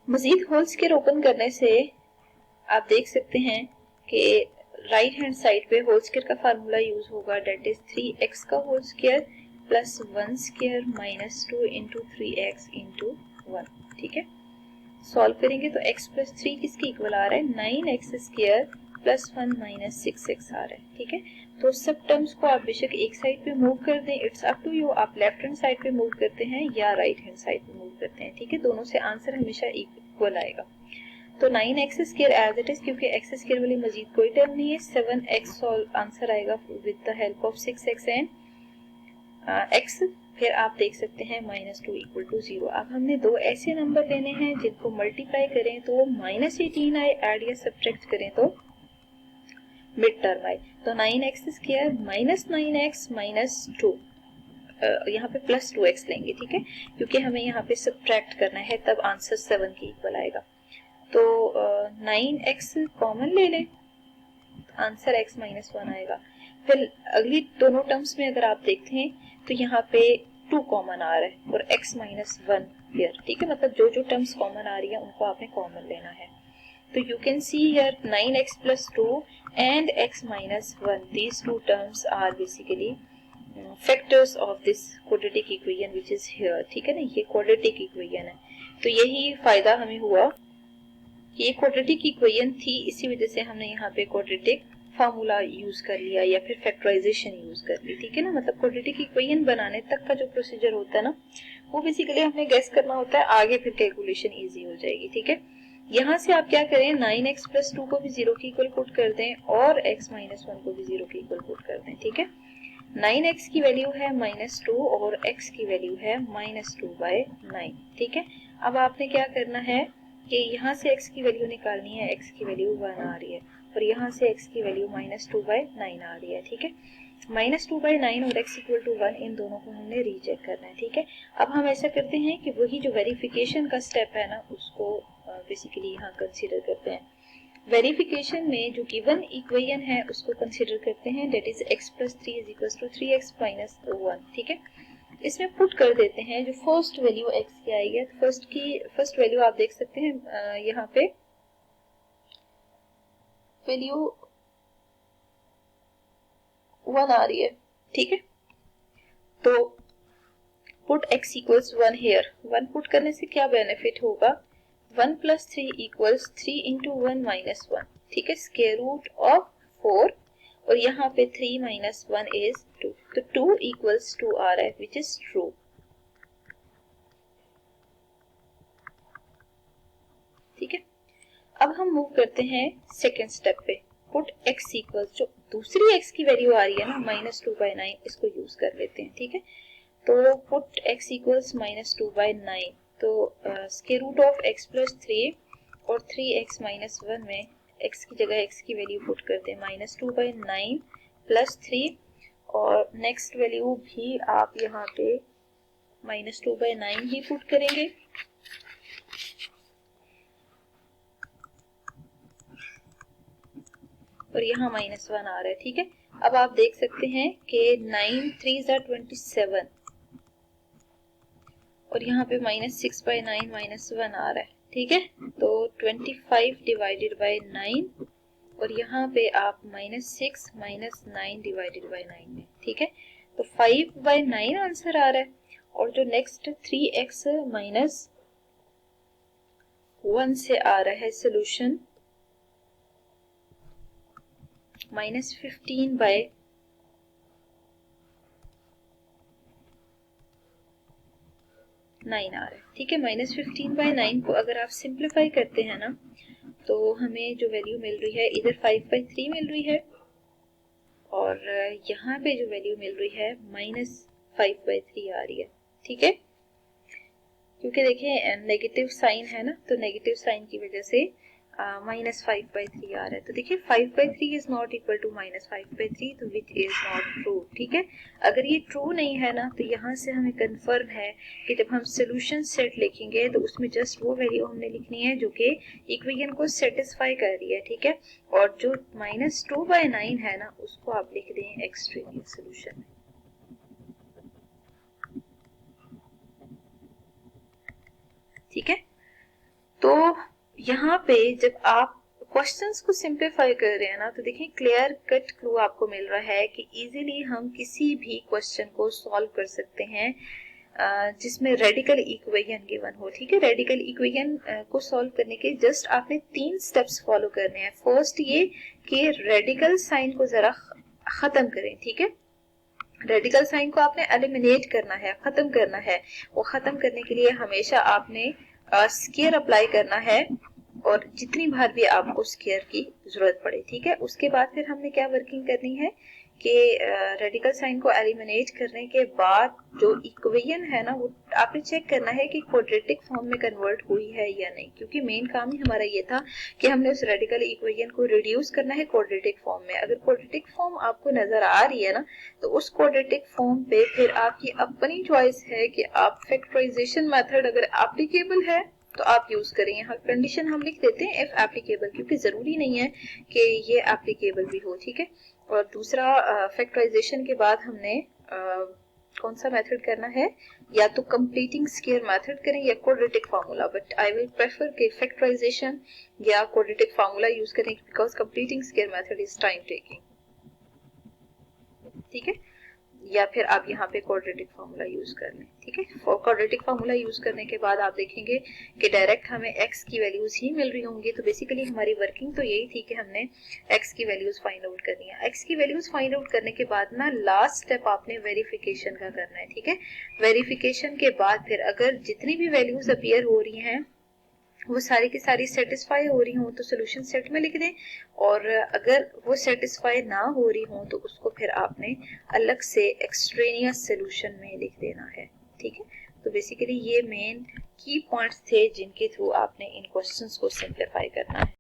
मजीद whole square open करने से आप देख सकते हैं कि राइट हैंड साइड पे होल स्क्वायर का फार्मूला यूज होगा, डेट इज 3x का whole square plus 1 square minus 2 into 3x into 1। ठीक है, सॉल्व करेंगे तो x प्लस 3 किसके इक्वल आ रहा है, 9x square plus 1 minus 6x आ रहा है। ठीक है, तो सब टर्म्स को आप बेशक एक साइड पे मूव कर दें, इट्स अप टू यू, आप लेफ्ट हैंड साइड पे मूव करते हैं या राइट हैंड साइड पे मूव करते हैं। ठीक है, दोनों से आंसर हमेशा इक्वल आएगा। तो 9x square as it is, क्योंकि x स्क्वायर वाली मजीद कोई टर्म नहीं है, 7x आंसर आएगा with the help of 6x and x। फिर आप देख सकते हैं -2 इक्वल टू 0। अब हमने दो ऐसे नंबर लेने हैं जिनको मल्टीप्लाई करें तो -18 आए, ऐड या सब्ट्रैक्ट करें तो मिड टर्म आए। तो 9x square minus 9x minus 2, यहाँ पे प्लस 2x लेंगे। ठीक है, क्योंकि हमें यहाँ पे सब्ट्रैक्ट करना है, तब आंसर 7 के इक्वल आएगा। तो 9x कॉमन ले लें, आंसर x माइनस 1 आएगा। फिर अगली दोनों टर्म्स में अगर आप देखते हैं तो यहाँ पे 2 कॉमन आ रहा है और x माइनस 1 हियर। ठीक है, मतलब जो जो टर्म्स कॉमन आ रही है उनको आपने कॉमन लेना है। तो you can see here 9x plus 2 and x minus 1, these two terms are basically factors of this quadratic equation which is here। ठीक है ना, ये quadratic equation है, तो यही फायदा हमें हुआ कि ये quadratic equation थी, इसी वजह से हमने यहाँ पे quadratic फार्मूला यूज कर लिया या फिर फैक्टराइजेशन यूज कर ली। ठीक है ना, मतलब क्वाड्रेटिक इक्वेशन बनाने तक का जो प्रोसीजर होता है ना, वो बेसिकली हमने गेस करना होता है, आगे फिर कैलकुलेशन इजी हो जाएगी। ठीक है, यहाँ से आप क्या करें, 9x प्लस 2 को भी 0 के इक्वल पुट कर दें और x माइनस 1 को भी 0 के इक्वल पुट कर दें। ठीक है, 9x की वैल्यू है -2 और x की वैल्यू है -2/9। ठीक है, अब आपने क्या करना है कि यहाँ से x की वैल्यू निकालनी है, x की वैल्यू 1 आ रही है और यहाँ से x की वैल्यू -2/9 आ रही है। ठीक है, -2/9 और x इक्वल टू 1, इन दोनों को हमने रीचेक करना है। ठीक है, अब हम ऐसा करते हैं कि वही जो वेरिफिकेशन का स्टेप है ना, उसको बेसिकली यहाँ कंसीडर करते हैं। वेरिफिकेशन में जो गिवन इक्वेशन है उसको कंसीडर करते हैं, that is x plus 3 is equal to 3x minus 1। ठीक है, इसमें पुट कर देते हैं जो फर्स्ट वैल्यू x की आई है। फर्स्ट वैल्यू आप देख सकते हैं यहाँ पे वैल्यू 1 आ रही है। ठीक है, तो put x equals 1 here. 1 put करने से क्या बेनिफिट होगा, 1 प्लस 3 इक्वल्स 3 इंटू 1 माइनस 1। ठीक है, स्क्वायर रूट ऑफ 4 और यहाँ पे 3 माइनस 1 इज 2, तो 2 इक्वल्स 2 आ रहा है विच इज ट्रू। ठीक है, अब हम मूव करते हैं सेकेंड स्टेप पे। पुट x इक्वल्स, जो दूसरी x की वैल्यू आ रही है ना -2/9, इसको यूज कर लेते हैं। ठीक है, तो पुट x इक्वल्स -2/9, तो square root of x plus 3 और 3x माइनस 1 में x की जगह x की वैल्यू पुट करते हैं -2/9 प्लस 3 और नेक्स्ट वैल्यू भी आप यहाँ पे -2/9 ही पुट करेंगे। और यहाँ -1 आ रहा है। ठीक है, अब आप देख सकते हैं कि 9 3 ज़ा 27 और यहाँ पे -6/9 -1 आ रहा है। ठीक है, तो 25 डिवाइडेड बाय 9 और यहाँ पे आप -6 -9 डिवाइडेड बाय 9 में। ठीक है, तो 5/9 आंसर आ रहा है और जो नेक्स्ट 3x माइनस 1 से आ रहा है सोल्यूशन -15/9 आ रहा है। ठीक है, -15/9 को अगर आप सिंप्लीफाई करते हैं ना, तो हमें जो वैल्यू मिल रही है इधर 5/3 मिल रही है और यहाँ पे जो वैल्यू मिल रही है -5/3 आ रही है। ठीक है, क्योंकि देखिए नेगेटिव साइन है ना, तो नेगेटिव साइन की वजह से -5/3 आ रहा है। तो देखिए 5/3 इज नॉट इक्वल टू -5/3, तो विच इज नॉट ट्रू। ठीक है, अगर ये ट्रू नहीं है ना, तो यहाँ से हमें कंफर्म है कि जब हम सोल्यूशन सेट लिखेंगे तो उसमें जस्ट वो वैल्यू हमने लिखनी है जो कि इक्वेशन को सेटिस्फाई कर रही है। ठीक है, और जो -2/9 है ना, उसको आप लिख दें एक्सट्रेनियस सोल्यूशन में। ठीक है, तो यहाँ पे जब आप क्वेश्चंस को सिंप्लीफाई कर रहे हैं ना, तो देखिए क्लियर कट क्लू आपको मिल रहा है कि इजीली हम किसी भी क्वेश्चन को सॉल्व कर सकते हैं जिसमें रेडिकल इक्वेशन गिवन हो। ठीक है, रेडिकल इक्वेशन को सॉल्व करने के जस्ट आपने 3 स्टेप्स फॉलो करने हैं। फर्स्ट ये कि रेडिकल साइन को जरा खत्म करें। ठीक है, रेडिकल साइन को आपने एलिमिनेट करना है, खत्म करना है। वो खत्म करने के लिए हमेशा आपने स्क्वायर अप्लाई करना है, और जितनी बार भी आपको स्क्वायर की जरूरत पड़े। ठीक है, उसके बाद फिर हमने क्या वर्किंग करनी है कि रेडिकल साइन को एलिमिनेट करने के बाद जो इक्वेशन है ना, वो आपने चेक करना है कि क्वाड्रेटिक फॉर्म में कन्वर्ट हुई है या नहीं, क्योंकि मेन काम ही हमारा ये था कि हमने उस रेडिकल इक्वेशन को रिड्यूस करना है क्वाड्रेटिक फॉर्म में। अगर क्वाड्रेटिक फॉर्म आपको नजर आ रही है ना, तो उस क्वाड्रेटिक फॉर्म पे फिर आपकी अपनी चॉइस है कि आप फैक्टराइजेशन मेथड अगर एप्लीकेबल है तो आप यूज करें। यहाँ कंडीशन हम लिख देते हैं इफ एप्लीकेबल, क्योंकि जरूरी नहीं है कि ये एप्लीकेबल भी हो। ठीक है, और दूसरा फैक्टराइजेशन के बाद हमने कौन सा मेथड करना है, या तो कंप्लीटिंग स्क्वायर मेथड करें या quadratic formula, but I will prefer कि फैक्टराइजेशन या क्वाड्रेटिक फार्मूला यूज करें, because completing square method is time taking. ठीक है, या फिर आप यहाँ पे क्वाड्रेटिक फार्मूला यूज कर लें। ठीक है, क्वाड्रेटिक फार्मूला यूज करने के बाद आप देखेंगे कि डायरेक्ट हमें x की वैल्यूज ही मिल रही होंगी। तो बेसिकली हमारी वर्किंग तो यही थी कि हमने x की वैल्यूज फाइंड आउट करनी है। x की वैल्यूज फाइंड आउट करने के बाद ना लास्ट स्टेप आपने वेरिफिकेशन का करना है। ठीक है, वेरिफिकेशन के बाद फिर अगर जितनी भी वैल्यूज अपीयर हो रही हैं वो सारी की सारी सेटिस्फाई हो रही हो तो सोल्यूशन सेट में लिख दें, और अगर वो सेटिस्फाई ना हो रही हो तो उसको फिर आपने अलग से एक्सट्रेनियस सोल्यूशन में लिख देना है। ठीक है, तो बेसिकली ये मेन की पॉइंट्स थे जिनके थ्रू आपने इन क्वेश्चंस को सिंप्लीफाई करना है।